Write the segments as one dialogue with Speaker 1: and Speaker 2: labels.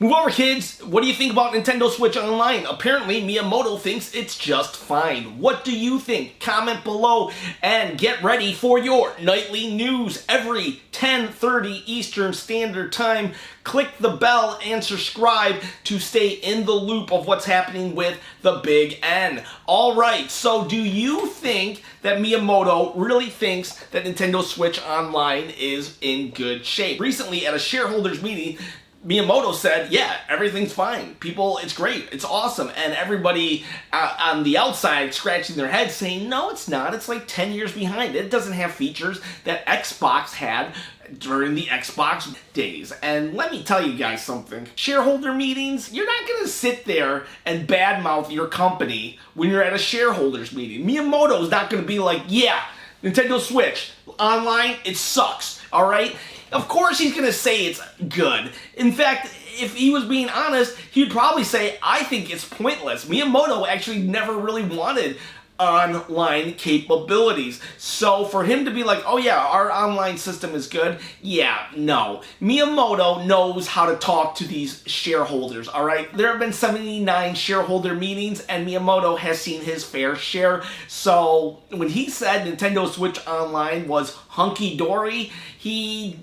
Speaker 1: Move over, kids! What do you think about Nintendo Switch Online? Apparently, Miyamoto thinks it's just fine. What do you think? Comment below and get ready for your nightly news every 10:30 Eastern Standard Time. Click the bell and subscribe to stay in the loop of what's happening with the Big N. Alright, so do you think that Miyamoto really thinks that Nintendo Switch Online is in good shape? Recently, at a shareholders meeting, Miyamoto said, yeah, everything's fine. People, it's great. It's awesome. And everybody on the outside scratching their heads saying, no, it's not. It's like 10 years behind. It doesn't have features that Xbox had during the Xbox days. And let me tell you guys something. Shareholder meetings, you're not going to sit there and badmouth your company when you're at a shareholders meeting. Miyamoto's not going to be like, yeah, Nintendo Switch Online, it sucks. All right? Of course he's going to say it's good. In fact, if he was being honest, he'd probably say, I think it's pointless. Miyamoto actually never really wanted online capabilities. So for him to be like, oh yeah, our online system is good, yeah, no. Miyamoto knows how to talk to these shareholders, all right? There have been 79 shareholder meetings, and Miyamoto has seen his fair share. So when he said Nintendo Switch Online was hunky-dory, he's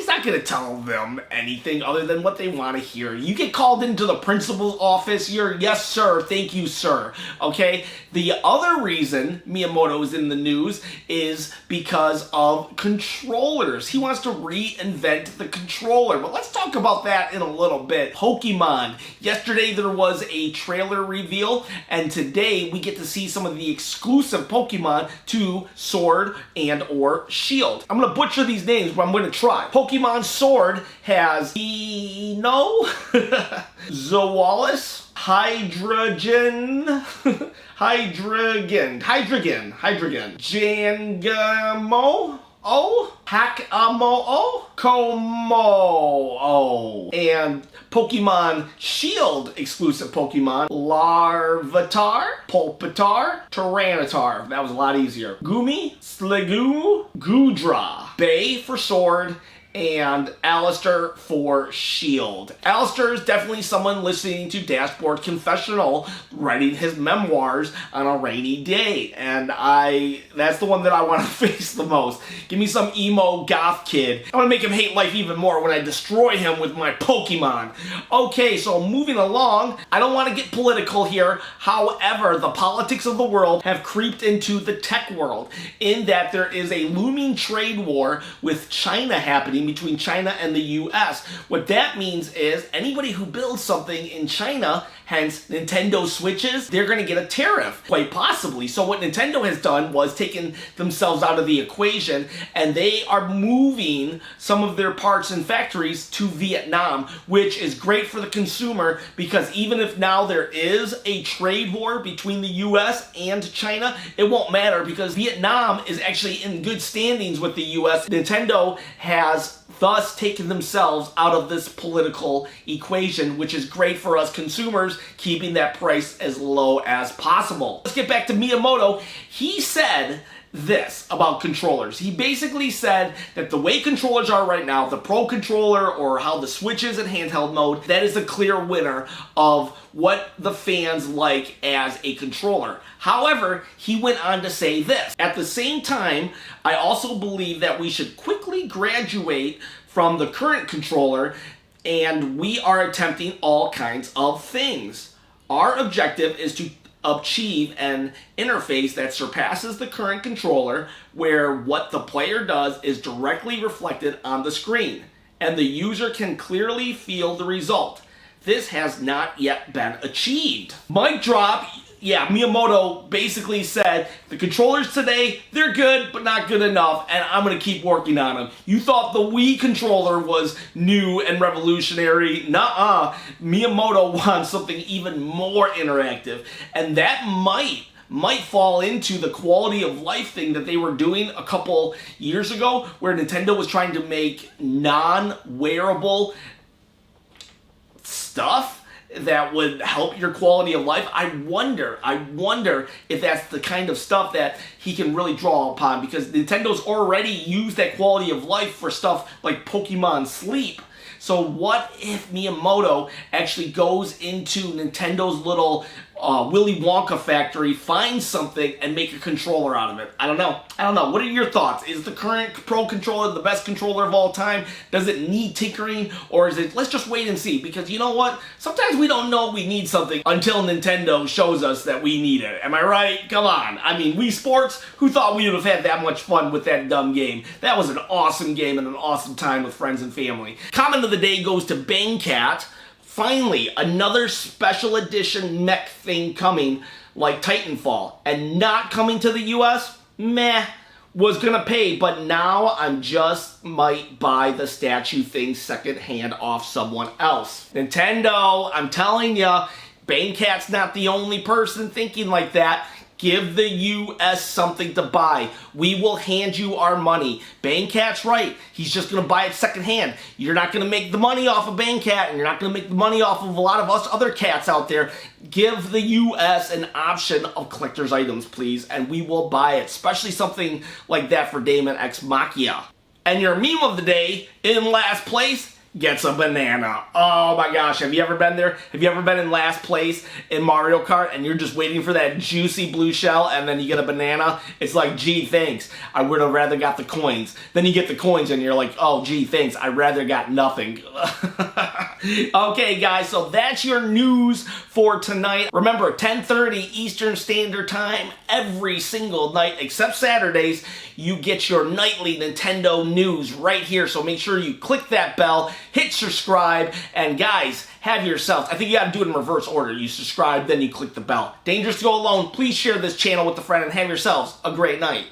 Speaker 1: not going to tell them anything other than what they want to hear. You get called into the principal's office, you're, yes, sir, thank you, sir, okay? The other reason Miyamoto is in the news is because of controllers. He wants to reinvent the controller, but let's talk about that in a little bit. Pokemon. Yesterday there was a trailer reveal, and today we get to see some of the exclusive Pokemon to Sword and or Shield. I'm going to butcher these names, but I'm going to try. Pokemon Sword has Eno, Zoalis, Hydrogen, Jangamo, Hakamo, Como, and Pokemon Shield exclusive Pokemon, Larvitar, Pulpitar, Tyranitar. That was a lot easier. Gumi, Sliggoo, Goodra, Bay for Sword, and Alistair for Shield. Alistair is definitely someone listening to Dashboard Confessional, writing his memoirs on a rainy day, and that's the one that I want to face the most. Give me some emo goth kid. I want to make him hate life even more when I destroy him with my Pokemon. Okay, so moving along, I don't want to get political here. However, the politics of the world have creeped into the tech world, in that there is a looming trade war with China happening between China and the US. What that means is anybody who builds something in China, hence Nintendo Switches, they're going to get a tariff, quite possibly. So what Nintendo has done was taken themselves out of the equation, and they are moving some of their parts and factories to Vietnam, which is great for the consumer, because even if now there is a trade war between the US and China, it won't matter because Vietnam is actually in good standings with the US. Nintendo has thus taken themselves out of this political equation, which is great for us consumers, keeping that price as low as possible. Let's get back to Miyamoto. He said this about controllers. He basically said that the way controllers are right now, the Pro Controller or how the Switch is in handheld mode, that is a clear winner of what the fans like as a controller. However, he went on to say this. At the same time, I also believe that we should quickly graduate from the current controller, and we are attempting all kinds of things. Our objective is to achieve an interface that surpasses the current controller, where what the player does is directly reflected on the screen, and the user can clearly feel the result. This has not yet been achieved. Mic drop. Yeah, Miyamoto basically said, the controllers today, they're good, but not good enough, and I'm going to keep working on them. You thought the Wii controller was new and revolutionary. Nuh-uh. Miyamoto wants something even more interactive, and that might fall into the quality of life thing that they were doing a couple years ago, where Nintendo was trying to make non-wearable stuff that would help your quality of life. I wonder if that's the kind of stuff that he can really draw upon, because Nintendo's already used that quality of life for stuff like Pokemon Sleep. So what if Miyamoto actually goes into Nintendo's little Willy Wonka factory, find something, and make a controller out of it? I don't know. What are your thoughts? Is the current Pro controller the best controller of all time? Does it need tinkering? Or is it, let's just wait and see? Because you know what? Sometimes we don't know we need something until Nintendo shows us that we need it. Am I right? Come on. I mean, Wii Sports, who thought we would have had that much fun with that dumb game? That was an awesome game and an awesome time with friends and family. Comment of the day goes to Bangcat. Finally, another special edition mech thing coming, like Titanfall, and not coming to the US? Meh. Was gonna pay, but now I'm just might buy the statue thing secondhand off someone else. Nintendo, I'm telling ya, Bangcat's not the only person thinking like that. Give the US something to buy. We will hand you our money. Bangcat's right. He's just going to buy it secondhand. You're not going to make the money off of Bangcat, and you're not going to make the money off of a lot of us other cats out there. Give the US an option of collector's items, please, and we will buy it. Especially something like that for Daemon X Machina. And your meme of the day, in last place, gets a banana. Oh my gosh, have you ever been there? Have you ever been in last place in Mario Kart and you're just waiting for that juicy blue shell and then you get a banana? It's like, gee, thanks. I would have rather got the coins. Then you get the coins and you're like, oh, gee, thanks. I'd rather got nothing. Okay, guys, so that's your news for tonight. Remember, 10:30 Eastern Standard Time every single night except Saturdays. You get your nightly Nintendo news right here, so make sure you click that bell, hit subscribe, and guys, have yourselves, I think you gotta do it in reverse order. You subscribe, then you click the bell. Dangerous to go alone. Please share this channel with a friend and have yourselves a great night.